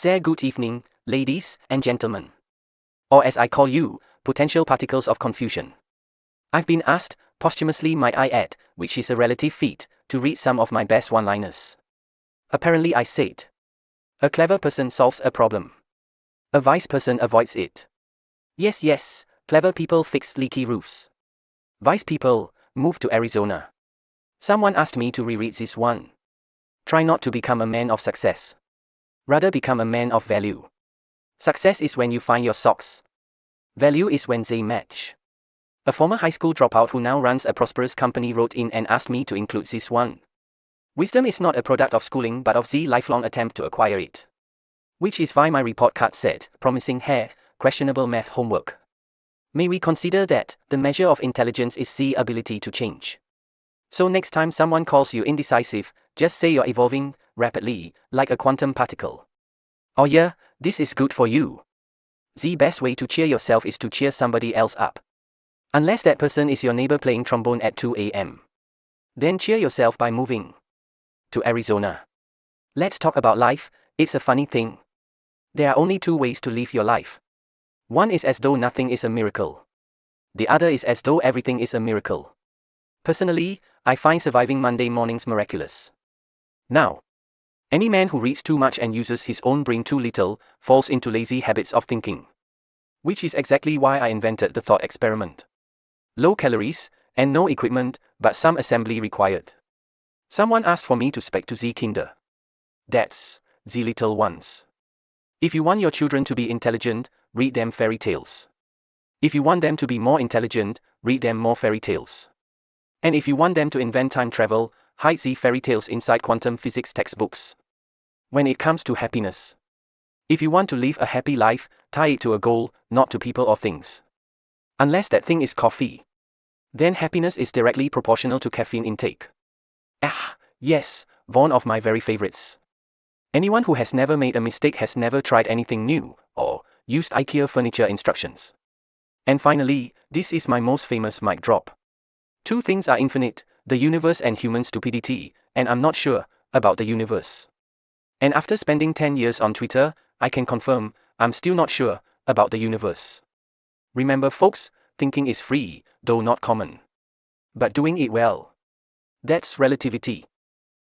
Sehr good evening, ladies and gentlemen. Or as I call you, potential particles of confusion. I've been asked, posthumously might I add, which is a relative feat, to read some of my best one-liners. Apparently I said. A clever person solves a problem. A wise person avoids it. Yes, clever people fix leaky roofs. Wise people, move to Arizona. Someone asked me to reread this one. Try not to become a man of success. Rather become a man of value. Success is when you find your socks. Value is when they match. A former high school dropout who now runs a prosperous company wrote in and asked me to include this one. Wisdom is not a product of schooling but of the lifelong attempt to acquire it. Which is why my report card said, promising hair, questionable math homework. May we consider that the measure of intelligence is the ability to change. So next time someone calls you indecisive, just say you're evolving rapidly, like a quantum particle. Oh yeah, this is good for you. The best way to cheer yourself is to cheer somebody else up. Unless that person is your neighbor playing trombone at 2 a.m. Then cheer yourself by moving to Arizona. Let's talk about life. It's a funny thing. There are only two ways to live your life. One is as though nothing is a miracle. The other is as though everything is a miracle. Personally, I find surviving Monday mornings miraculous. Now, any man who reads too much and uses his own brain too little falls into lazy habits of thinking. Which is exactly why I invented the thought experiment. Low calories, and no equipment, but some assembly required. Someone asked for me to spec to the kinder. That's the little ones. If you want your children to be intelligent, read them fairy tales. If you want them to be more intelligent, read them more fairy tales. And if you want them to invent time travel, hide the fairy tales inside quantum physics textbooks. When it comes to happiness, if you want to live a happy life, tie it to a goal, not to people or things. Unless that thing is coffee. Then happiness is directly proportional to caffeine intake. Yes, one of my very favorites. Anyone who has never made a mistake has never tried anything new, or used IKEA furniture instructions. And finally, this is my most famous mic drop. Two things are infinite, the universe and human stupidity, and I'm not sure about the universe. And after spending 10 years on Twitter, I can confirm, I'm still not sure about the universe. Remember folks, thinking is free, though not common. But doing it well, that's relativity.